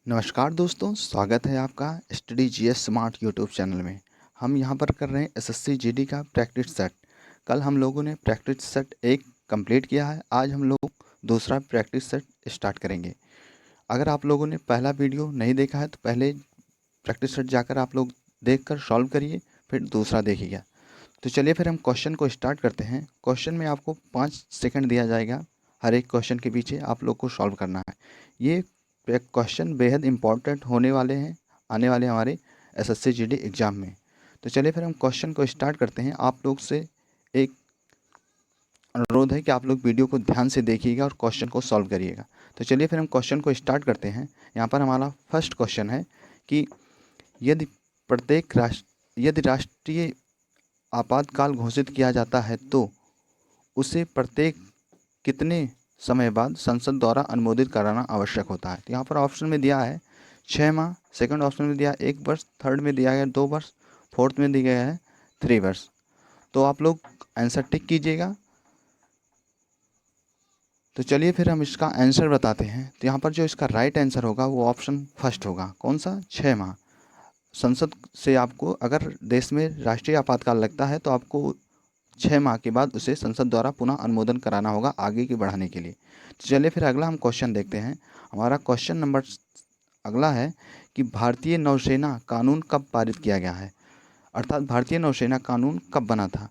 नमस्कार दोस्तों, स्वागत है आपका study GS smart YouTube channel में। हम यहाँ पर कर रहे हैं एसएससी जीडी का प्रैक्टिस सेट। कल हम लोगों ने प्रैक्टिस सेट 1 कंप्लीट किया है। आज हम लोग दूसरा प्रैक्टिस सेट स्टार्ट करेंगे। अगर आप लोगों ने पहला वीडियो नहीं देखा है तो पहले प्रैक्टिस सेट जाकर आप लोग देखकर सॉल्व करिए, फिर दूसरा देखिएगा। तो चलिए फिर हम क्वेश्चन को स्टार्ट करते हैं। क्वेश्चन में आपको 5 सेकंड दिया जाएगा। हर एक क्वेश्चन के पीछे आप लोग को सॉल्व करना है। ये क्वेश्चन बेहद इंपॉर्टेंट होने वाले हैं आने वाले हमारे एसएससी जीडी एग्ज़ाम में। तो चलिए फिर हम क्वेश्चन को स्टार्ट करते हैं। आप लोग से एक अनुरोध है कि आप लोग वीडियो को ध्यान से देखिएगा और क्वेश्चन को सॉल्व करिएगा। तो चलिए फिर हम क्वेश्चन को स्टार्ट करते हैं। यहाँ पर हमारा फर्स्ट क्वेश्चन है कि यदि यदि राष्ट्रीय आपातकाल घोषित किया जाता है तो उसे प्रत्येक कितने समय बाद संसद द्वारा अनुमोदित कराना आवश्यक होता है। तो यहाँ पर ऑप्शन में दिया है 6 माह, सेकंड ऑप्शन में दिया है 1 वर्ष, थर्ड में दिया गया 2 वर्ष, फोर्थ में दिया गया है 3 वर्ष। तो आप लोग आंसर टिक कीजिएगा। तो चलिए फिर हम इसका आंसर बताते हैं। तो यहाँ पर जो इसका राइट आंसर होगा वो ऑप्शन फर्स्ट होगा। कौन सा? 6 माह। संसद से आपको, अगर देश में राष्ट्रीय आपातकाल लगता है तो आपको 6 माह के बाद उसे संसद द्वारा पुनः अनुमोदन कराना होगा आगे के बढ़ाने के लिए। तो चलिए फिर अगला हम क्वेश्चन देखते हैं। हमारा क्वेश्चन नंबर अगला है कि भारतीय नौसेना कानून कब पारित किया गया है, अर्थात भारतीय नौसेना कानून कब बना था।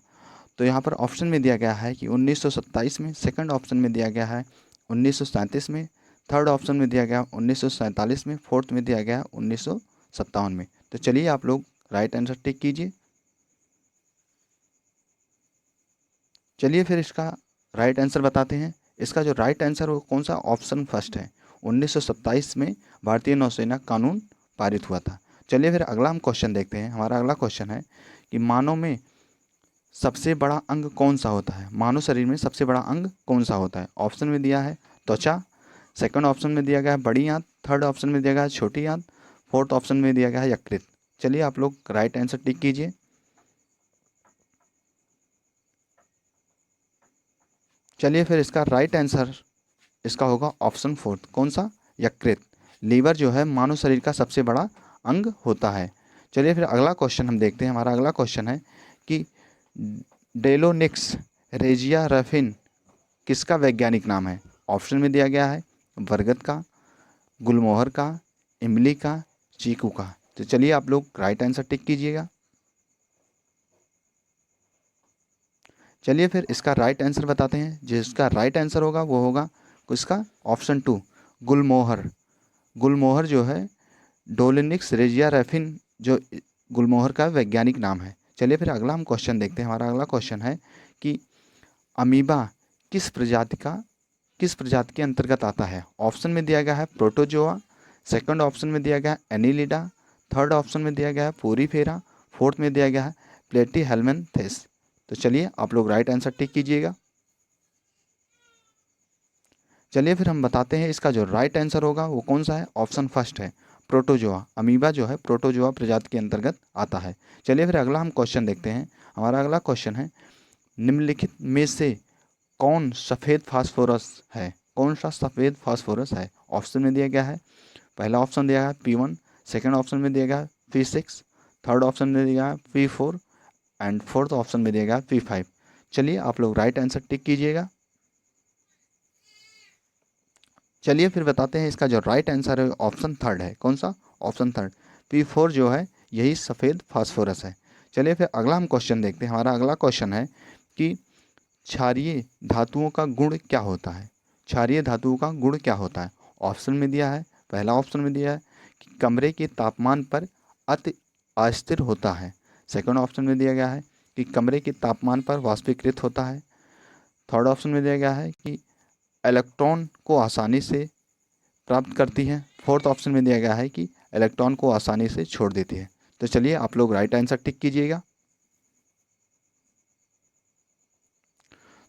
तो यहाँ पर ऑप्शन में दिया गया है कि 1927 में, सेकंड ऑप्शन में दिया गया है 1937 में, थर्ड ऑप्शन में दिया गया 1947 में, फोर्थ में दिया गया 1957 में। तो चलिए आप लोग राइट आंसर टिक कीजिए। चलिए फिर इसका राइट आंसर बताते हैं। इसका जो राइट आंसर वो कौन सा? ऑप्शन फर्स्ट है। 1927 में भारतीय नौसेना कानून पारित हुआ था। चलिए फिर अगला हम क्वेश्चन देखते हैं। हमारा अगला क्वेश्चन है कि मानव में सबसे बड़ा अंग कौन सा होता है। मानव शरीर में सबसे बड़ा अंग कौन सा होता है? ऑप्शन में दिया है त्वचा, सेकंड ऑप्शन में दिया गया है बड़ी आंत, थर्ड ऑप्शन में दिया गया है छोटी आंत, फोर्थ ऑप्शन में दिया गया है यकृत। चलिए आप लोग राइट आंसर टिक कीजिए। चलिए फिर इसका राइट आंसर इसका होगा ऑप्शन फोर्थ। कौन सा? यकृत। लीवर जो है मानव शरीर का सबसे बड़ा अंग होता है। चलिए फिर अगला क्वेश्चन हम देखते हैं। हमारा अगला क्वेश्चन है कि डेलोनिक्स रेजिया रफिन किसका वैज्ञानिक नाम है। ऑप्शन में दिया गया है बरगद का, गुलमोहर का, इमली का, चीकू का। तो चलिए आप लोग राइट आंसर टिक कीजिएगा। चलिए फिर इसका राइट आंसर बताते हैं। जिसका राइट आंसर होगा वो होगा किसका? ऑप्शन 2 गुलमोहर। गुलमोहर जो है डोलिनिक्स रेजिया रैफिन जो गुलमोहर का वैज्ञानिक नाम है। चलिए फिर अगला हम क्वेश्चन देखते हैं। हमारा अगला क्वेश्चन है कि अमीबा किस प्रजाति के अंतर्गत आता है। ऑप्शन में दिया गया है प्रोटोजोआ, सेकंड ऑप्शन में दिया गया है एनिलिडा, थर्ड ऑप्शन में दिया गया है पोरीफेरा, फोर्थ में दिया गया है प्लेटीहेल्मिन्थेस। तो चलिए आप लोग राइट आंसर टिक कीजिएगा। चलिए फिर हम बताते हैं इसका जो राइट आंसर होगा वो कौन सा है। ऑप्शन फर्स्ट है प्रोटोजोआ। अमीबा जो है प्रोटोजोआ प्रजाति के अंतर्गत आता है। चलिए फिर अगला हम क्वेश्चन देखते हैं। हमारा अगला क्वेश्चन है निम्नलिखित में से कौन सफ़ेद फास्फोरस है। कौन सा सफ़ेद फास्फोरस है? ऑप्शन में दिया गया है, पहला ऑप्शन दिया गया है P1, सेकेंड ऑप्शन में दिया गया है P6, थर्ड ऑप्शन में दिया गया है P4 एंड फोर्थ ऑप्शन में दिया गया है P5। चलिए आप लोग राइट आंसर टिक कीजिएगा। चलिए फिर बताते हैं इसका जो राइट आंसर है ऑप्शन थर्ड है। कौन सा? ऑप्शन थर्ड P4 जो है यही सफ़ेद फास्फोरस है। चलिए फिर अगला हम क्वेश्चन देखते हैं। हमारा अगला क्वेश्चन है कि क्षारीय धातुओं का गुण क्या होता है। क्षारीय धातुओं का गुण क्या होता है? ऑप्शन में दिया है, पहला ऑप्शन में दिया है कि कमरे के तापमान पर अति अस्थिर होता है, सेकंड ऑप्शन में दिया गया है कि कमरे के तापमान पर वाष्पीकृत होता है, थर्ड ऑप्शन में दिया गया है कि इलेक्ट्रॉन को आसानी से प्राप्त करती है, फोर्थ ऑप्शन में दिया गया है कि इलेक्ट्रॉन को आसानी से छोड़ देती है। तो चलिए आप लोग राइट आंसर टिक कीजिएगा।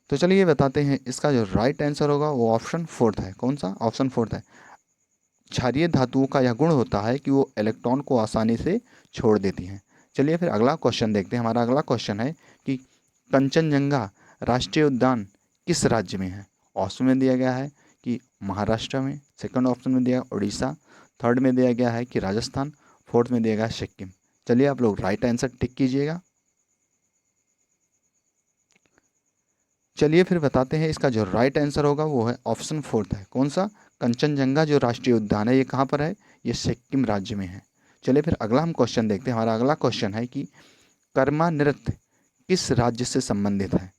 तो चलिए बताते हैं इसका जो राइट आंसर होगा वो ऑप्शन फोर्थ है। कौन सा? ऑप्शन फोर्थ है। क्षारीय धातुओं का यह गुण होता है कि वो इलेक्ट्रॉन को आसानी से छोड़ देती हैं। चलिए फिर अगला क्वेश्चन देखते हैं। हमारा अगला क्वेश्चन है कि कंचनजंगा राष्ट्रीय उद्यान किस राज्य में है। ऑप्शन में दिया गया है कि महाराष्ट्र में, सेकंड ऑप्शन में दिया उड़ीसा, थर्ड में दिया गया है कि राजस्थान, फोर्थ में दिया गया है सिक्किम। चलिए आप लोग राइट आंसर टिक कीजिएगा। चलिए फिर बताते हैं, इसका जो राइट आंसर होगा वो है ऑप्शन फोर्थ है। कौन सा? कंचनजंगा जो राष्ट्रीय उद्यान है ये कहाँ पर है? ये सिक्किम राज्य में है। चलिए फिर अगला हम क्वेश्चन देखते हैं। हमारा अगला क्वेश्चन है कि कर्मा नृत्य किस राज्य से संबंधित है?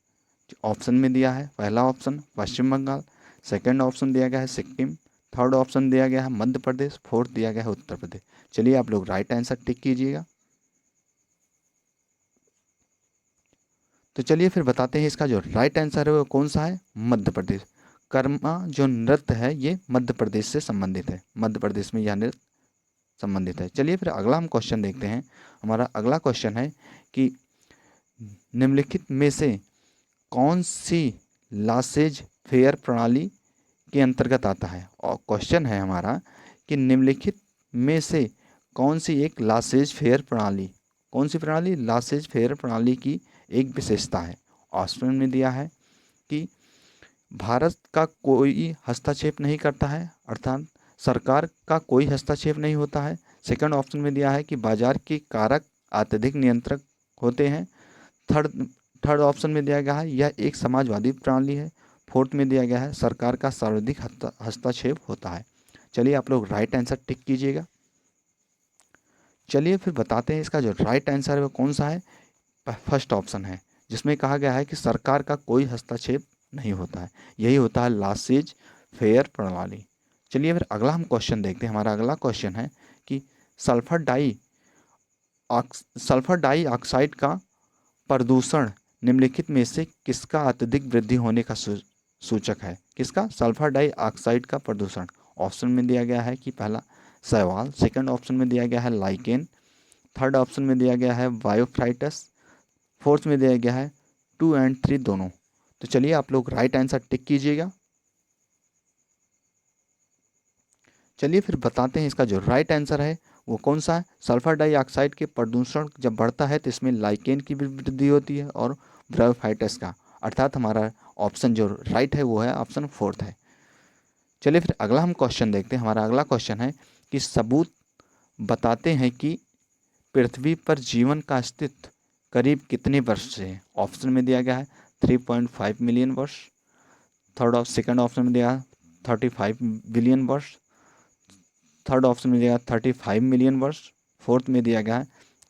ऑप्शन में दिया है, पहला ऑप्शन पश्चिम बंगाल, सेकंड ऑप्शन दिया गया है सिक्किम, थर्ड ऑप्शन दिया गया है मध्य प्रदेश, फोर्थ दिया गया है उत्तर प्रदेश। चलिए आप लोग राइट आंसर टिक कीजिएगा। तो चलिए फिर बताते हैं, इसका जो राइट आंसर है वो कौन सा है? मध्य प्रदेश। कर्मा जो नृत्य है ये मध्य प्रदेश से संबंधित है, मध्य प्रदेश में यह नृत्य संबंधित है। चलिए फिर अगला हम क्वेश्चन देखते हैं। हमारा अगला क्वेश्चन है कि निम्नलिखित में से कौन सी लासेज फेयर प्रणाली के अंतर्गत आता है? और क्वेश्चन है हमारा कि निम्नलिखित में से कौन सी एक लासेज फेयर प्रणाली, कौन सी प्रणाली लासेज फेयर प्रणाली की एक विशेषता है? ऑप्शन में दिया है कि भारत का कोई हस्तक्षेप नहीं करता है, अर्थात सरकार का कोई हस्तक्षेप नहीं होता है। सेकंड ऑप्शन में दिया है कि बाजार के कारक अत्यधिक नियंत्रक होते हैं। थर्ड थर्ड ऑप्शन में दिया गया है यह एक समाजवादी प्रणाली है। फोर्थ में दिया गया है सरकार का सर्वाधिक हस्तक्षेप होता है। चलिए आप लोग राइट आंसर टिक कीजिएगा। चलिए फिर बताते हैं, इसका जो राइट आंसर है वो कौन सा है? फर्स्ट ऑप्शन है, जिसमें कहा गया है कि सरकार का कोई हस्तक्षेप नहीं होता है, यही होता है लासेज फेयर प्रणाली। चलिए फिर अगला हम क्वेश्चन देखते हैं। हमारा अगला क्वेश्चन है कि सल्फर डाई सल्फर डाइऑक्साइड का प्रदूषण निम्नलिखित में से किसका अत्यधिक वृद्धि होने का सूचक है? किसका? सल्फर डाइऑक्साइड का प्रदूषण। ऑप्शन में दिया गया है कि पहला शैवाल, सेकंड ऑप्शन में दिया गया है लाइकेन, थर्ड ऑप्शन में दिया गया है बायोफ्राइटस, फोर्थ में दिया गया है 2 और 3 दोनों। तो चलिए आप लोग राइट आंसर टिक कीजिएगा। चलिए फिर बताते हैं, इसका जो राइट आंसर है वो कौन सा है? सल्फर डाइऑक्साइड के प्रदूषण जब बढ़ता है तो इसमें लाइकेन की भी वृद्धि होती है और ब्रायोफाइटस का, अर्थात हमारा ऑप्शन जो राइट है वो है ऑप्शन फोर्थ है। चलिए फिर अगला हम क्वेश्चन देखते हैं। हमारा अगला क्वेश्चन है कि सबूत बताते हैं कि पृथ्वी पर जीवन का अस्तित्व करीब कितने वर्ष से है? ऑप्शन में दिया गया है 3.5 मिलियन वर्ष, सेकंड ऑप्शन में दिया 35 बिलियन वर्ष, थर्ड ऑप्शन में दिया 35 मिलियन वर्ष, फोर्थ में दिया गया है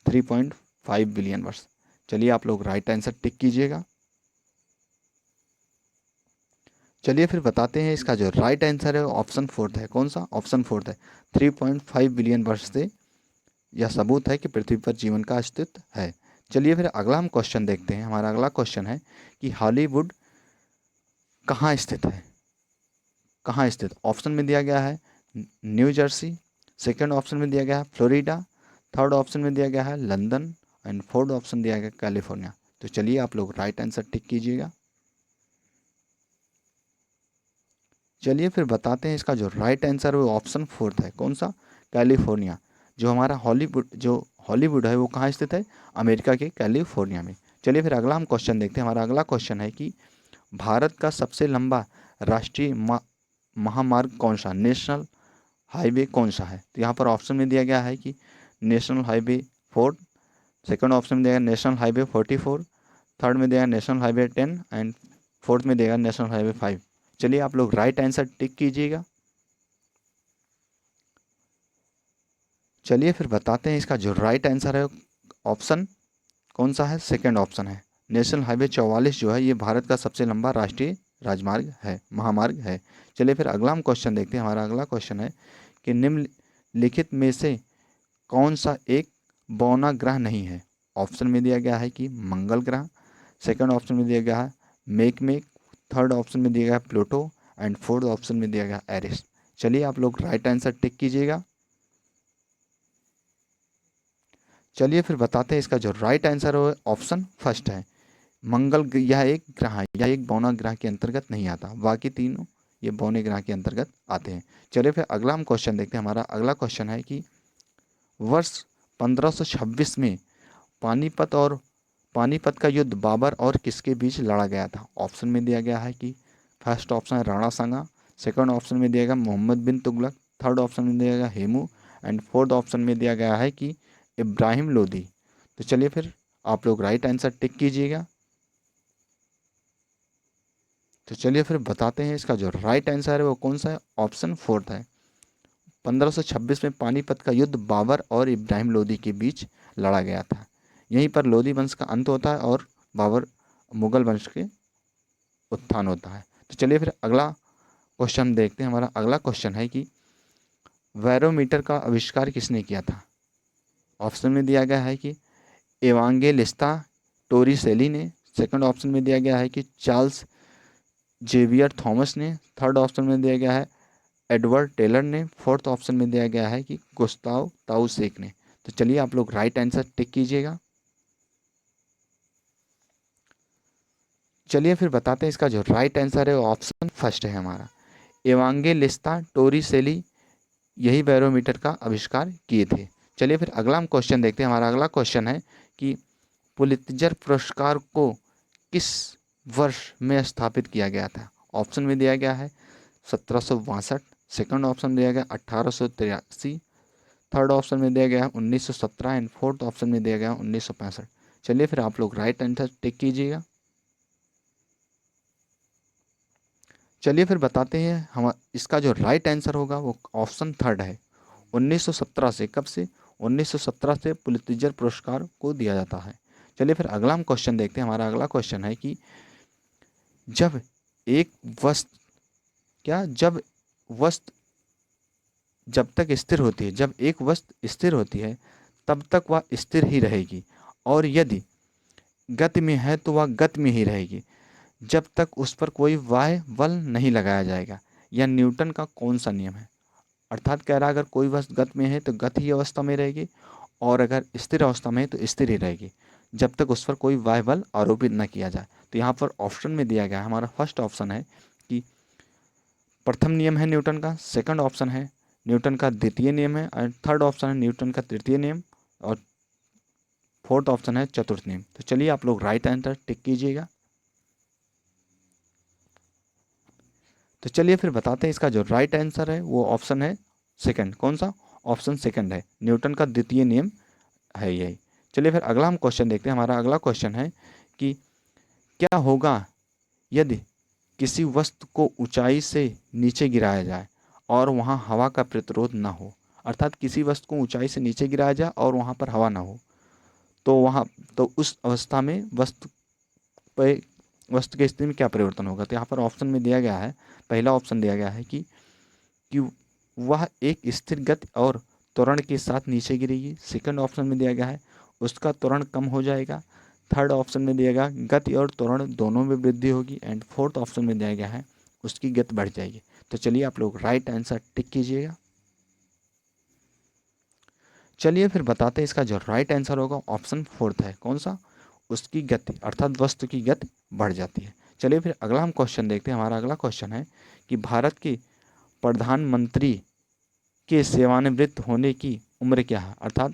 3.5 बिलियन वर्ष। चलिए आप लोग राइट आंसर टिक कीजिएगा। चलिए फिर बताते हैं, इसका जो राइट आंसर है ऑप्शन फोर्थ है। कौन सा? ऑप्शन फोर्थ है। 3.5 बिलियन वर्ष से यह सबूत है कि पृथ्वी पर जीवन का अस्तित्व है। चलिए फिर अगला हम क्वेश्चन देखते हैं। हमारा अगला क्वेश्चन है कि हॉलीवुड कहाँ स्थित है? कहाँ स्थित? ऑप्शन में दिया गया है न्यू जर्सी, सेकंड ऑप्शन में दिया गया है फ्लोरिडा, थर्ड ऑप्शन में दिया गया है लंदन एंड फोर्थ ऑप्शन दिया गया है कैलिफोर्निया। तो चलिए आप लोग राइट आंसर टिक कीजिएगा। चलिए फिर बताते हैं, इसका जो राइट आंसर है वो ऑप्शन फोर्थ है। कौन सा? कैलिफोर्निया। जो हमारा हॉलीवुड है वो कहाँ स्थित है? अमेरिका के कैलिफोर्निया में। चलिए फिर अगला हम क्वेश्चन देखते हैं। हमारा अगला क्वेश्चन है कि भारत का सबसे लंबा राष्ट्रीय महामार्ग कौन सा, नेशनल हाईवे कौन सा है? तो यहाँ पर ऑप्शन में दिया गया है कि नेशनल हाईवे 4, सेकंड ऑप्शन में दिया गया नेशनल हाईवे 44, थर्ड में दिया गया नेशनल हाईवे 10 एंड फोर्थ में दिया गया नेशनल हाईवे 5। चलिए आप लोग राइट आंसर टिक कीजिएगा। चलिए फिर बताते हैं, इसका जो राइट आंसर है ऑप्शन कौन सा है? सेकंड ऑप्शन है। नेशनल हाईवे 44 जो है ये भारत का सबसे लंबा राष्ट्रीय राजमार्ग है, महामार्ग है। चलिए फिर अगला हम क्वेश्चन देखते हैं। हमारा अगला क्वेश्चन है कि निम्नलिखित में से कौन सा एक बौना ग्रह नहीं है? ऑप्शन में दिया गया है कि मंगल ग्रह, सेकंड ऑप्शन में दिया गया है मेक, थर्ड ऑप्शन में दिया गया है प्लूटो एंड फोर्थ ऑप्शन में दिया गया एरिस। चलिए आप लोग राइट आंसर टिक कीजिएगा। चलिए फिर बताते हैं, इसका जो राइट आंसर है ऑप्शन फर्स्ट है। यह एक ग्रह है, यह एक बौना ग्रह के अंतर्गत नहीं आता, बाकी तीनों ये बौने ग्रह के अंतर्गत आते हैं। चलिए फिर अगला हम क्वेश्चन देखते हैं। हमारा अगला क्वेश्चन है कि वर्ष 1526 में पानीपत का युद्ध बाबर और किसके बीच लड़ा गया था? ऑप्शन में दिया गया है कि फर्स्ट ऑप्शन है राणा सांगा, सेकंड ऑप्शन में दिया गया मोहम्मद बिन तुगलक, थर्ड ऑप्शन में दिया गया हेमू एंड फोर्थ ऑप्शन में दिया गया है कि इब्राहिम लोदी। तो चलिए फिर आप लोग राइट आंसर टिक कीजिएगा। तो चलिए फिर बताते हैं इसका जो राइट आंसर है वो कौन सा है, ऑप्शन फोर्थ है। 1526 में पानीपत का युद्ध बाबर और इब्राहिम लोदी के बीच लड़ा गया था। यहीं पर लोदी वंश का अंत होता है और बाबर मुगल वंश के उत्थान होता है। तो चलिए फिर अगला क्वेश्चन देखते हैं। हमारा अगला क्वेश्चन है कि बैरोमीटर का आविष्कार किसने किया था। ऑप्शन में दिया गया है कि एवांजेलिस्ता टोरिसेली ने, सेकंड ऑप्शन में दिया गया है कि चार्ल्स जेवियर थॉमस ने, थर्ड ऑप्शन में दिया गया है एडवर्ड टेलर ने, फोर्थ ऑप्शन में दिया गया है कि गुस्ताव ताउसेक ने। तो चलिए आप लोग राइट आंसर टिक कीजिएगा। चलिए फिर बताते हैं इसका जो राइट आंसर है वो ऑप्शन फर्स्ट है हमारा, एवांजेलिस्ता टोरिसेली यही बैरोमीटर का आविष्कार किए थे। चलिए फिर अगला हम क्वेश्चन देखते हैं। हमारा अगला क्वेश्चन है कि पुलित्जर पुरस्कार को किस वर्ष में स्थापित किया गया था। ऑप्शन में दिया गया है 1762, सेकंड ऑप्शन दिया गया 1883, थर्ड ऑप्शन में दिया गया है 1917 एंड फोर्थ ऑप्शन में दिया गया 1965। चलिए फिर आप लोग राइट आंसर टिक कीजिएगा। चलिए फिर बताते हैं हम इसका जो राइट आंसर होगा वो ऑप्शन थर्ड है, 1917 से। कब से? 1917 से पुलित्जर पुरस्कार को दिया जाता है। चलिए फिर अगला हम क्वेश्चन देखते हैं। हमारा अगला क्वेश्चन है कि जब एक वस्तु जब वस्तु जब तक स्थिर होती है, जब एक वस्तु स्थिर होती है तब तक वह स्थिर ही रहेगी, और यदि गति में है तो वह गति में ही रहेगी जब तक उस पर कोई बाह्य बल नहीं लगाया जाएगा। यह न्यूटन का कौन सा नियम है। अर्थात कह रहा है अगर कोई वस्तु गति में है तो गति ही अवस्था में रहेगी, और अगर स्थिर अवस्था में है तो स्थिर ही रहेगी जब तक उस पर कोई बाह्य बल आरोपित न किया जाए। तो यहाँ पर ऑप्शन में दिया गया है, हमारा फर्स्ट ऑप्शन है कि प्रथम नियम है न्यूटन का, सेकंड ऑप्शन है न्यूटन का द्वितीय नियम है, और थर्ड ऑप्शन है न्यूटन का तृतीय नियम, और फोर्थ ऑप्शन है चतुर्थ नियम। तो चलिए आप लोग राइट आंसर टिक कीजिएगा। तो चलिए फिर बताते हैं इसका जो राइट आंसर है वो ऑप्शन है सेकंड। कौन सा? ऑप्शन सेकंड है, न्यूटन का द्वितीय नियम है यही। चलिए फिर अगला हम क्वेश्चन देखते हैं। हमारा अगला क्वेश्चन है कि क्या होगा यदि किसी वस्तु को ऊंचाई से नीचे गिराया जाए और वहां हवा का प्रतिरोध ना हो। अर्थात किसी वस्तु को ऊंचाई से नीचे गिराया जाए और वहां पर हवा ना हो, तो उस अवस्था में वस्तु की स्थिति में क्या परिवर्तन होगा। तो यहाँ पर ऑप्शन में दिया गया है, पहला ऑप्शन दिया गया है कि वह एक स्थिर गति और त्वरण के साथ नीचे गिरेगी। सेकंड ऑप्शन में दिया गया है उसका त्वरण कम हो जाएगा। थर्ड ऑप्शन में दिया गया गति और त्वरण दोनों में वृद्धि होगी, एंड फोर्थ ऑप्शन में दिया गया है उसकी गति बढ़ जाएगी। तो चलिए आप लोग राइट आंसर टिक कीजिएगा। चलिए फिर बताते हैं इसका जो राइट आंसर होगा ऑप्शन फोर्थ है। कौन सा? उसकी गति, अर्थात वस्तु की गति बढ़ जाती है। चलिए फिर अगला हम क्वेश्चन देखते हैं। हमारा अगला क्वेश्चन है कि भारत की प्रधानमंत्री के सेवानिवृत्त होने की उम्र क्या है। अर्थात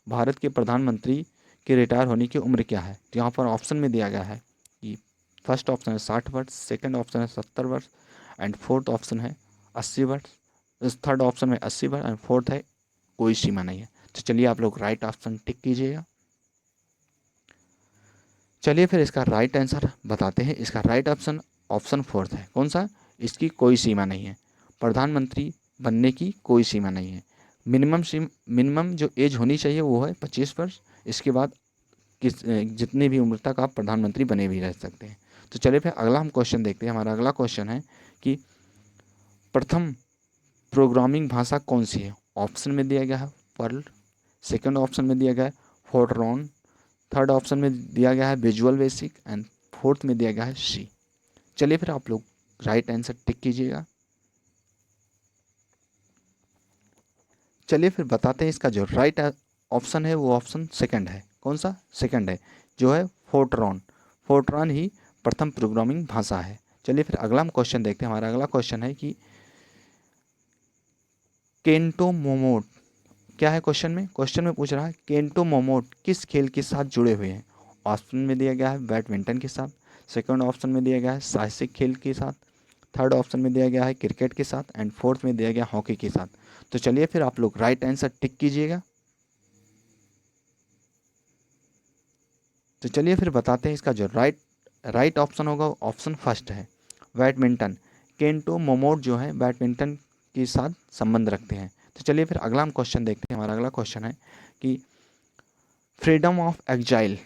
भारत के प्रधानमंत्री के रिटायर होने की उम्र क्या है। तो यहाँ पर ऑप्शन में दिया गया है कि फर्स्ट ऑप्शन है 60 वर्ष, सेकंड ऑप्शन है 70 वर्ष, एंड फोर्थ ऑप्शन है 80 वर्ष। थर्ड ऑप्शन में 80 वर्ष एंड फोर्थ है कोई सीमा नहीं है। तो चलिए आप लोग राइट ऑप्शन टिक कीजिएगा। चलिए फिर इसका राइट आंसर बताते हैं। इसका राइट ऑप्शन ऑप्शन फोर्थ है। कौन सा? इसकी कोई सीमा नहीं है, प्रधानमंत्री बनने की कोई सीमा नहीं है। मिनिमम जो एज होनी चाहिए वो है 25 वर्ष। इसके बाद जितनी भी उम्र तक आप प्रधानमंत्री बने भी रह सकते हैं। तो चलिए फिर अगला हम क्वेश्चन देखते हैं। हमारा अगला क्वेश्चन है कि प्रथम प्रोग्रामिंग भाषा कौन सी है। ऑप्शन में दिया गया है पर्ल, सेकंड ऑप्शन में दिया गया है फोर्ट्रॉन, थर्ड ऑप्शन में दिया गया है विजुअल बेसिक, एंड फोर्थ में दिया गया है सी। चलिए फिर आप लोग राइट आंसर टिक कीजिएगा। चलिए फिर बताते हैं इसका जो राइट ऑप्शन है वो ऑप्शन सेकंड है। कौन सा? सेकंड है, जो है फोर्ट्रॉन। फोर्ट्रॉन ही प्रथम प्रोग्रामिंग भाषा है। चलिए फिर अगला हम क्वेश्चन देखते हैं। हमारा अगला क्वेश्चन है कि केंटो मोमोट क्या है। क्वेश्चन में पूछ रहा है केंटो मोमोट किस खेल के साथ जुड़े हुए हैं। ऑप्शन में दिया गया है बैडमिंटन के साथ, सेकंड ऑप्शन में दिया गया है साहसिक खेल के साथ, थर्ड ऑप्शन में दिया गया है क्रिकेट के साथ एंड फोर्थ में दिया गया हॉकी के साथ। तो चलिए फिर आप लोग राइट आंसर टिक कीजिएगा। तो चलिए फिर बताते हैं इसका जो राइट ऑप्शन होगा वो ऑप्शन फर्स्ट है, बैडमिंटन। केंटो मोमोड जो है बैडमिंटन के साथ संबंध रखते हैं। तो चलिए फिर अगला हम क्वेश्चन देखते हैं। हमारा अगला क्वेश्चन है कि फ्रीडम ऑफ एग्जाइल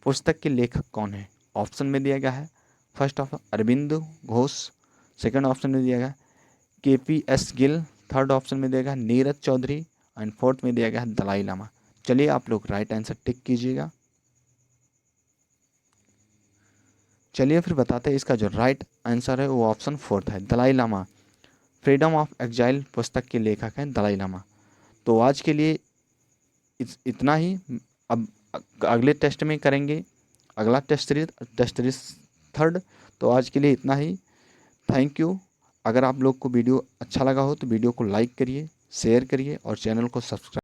पुस्तक के लेखक कौन है। ऑप्शन में दिया गया है first option Aurobindo Ghosh, second option में दिया गया KPS गिल, थर्ड ऑप्शन में दिया गया नीरज चौधरी एंड फोर्थ में दिया गया है दलाई लामा। चलिए आप लोग राइट आंसर टिक कीजिएगा। चलिए फिर बताते हैं इसका जो राइट आंसर है वो ऑप्शन फोर्थ है, Dalai Lama. Freedom of exile पुस्तक के लेखक हैं दलाई लामा। तो आज के लिए इतना ही। अब अगले टेस्ट में करेंगे अगला टेस्ट सीरीज थर्ड। तो आज के लिए इतना ही। Thank you. अगर आप लोग को वीडियो अच्छा लगा हो तो वीडियो को लाइक करिए, शेयर करिए और चैनल को सब्सक्राइब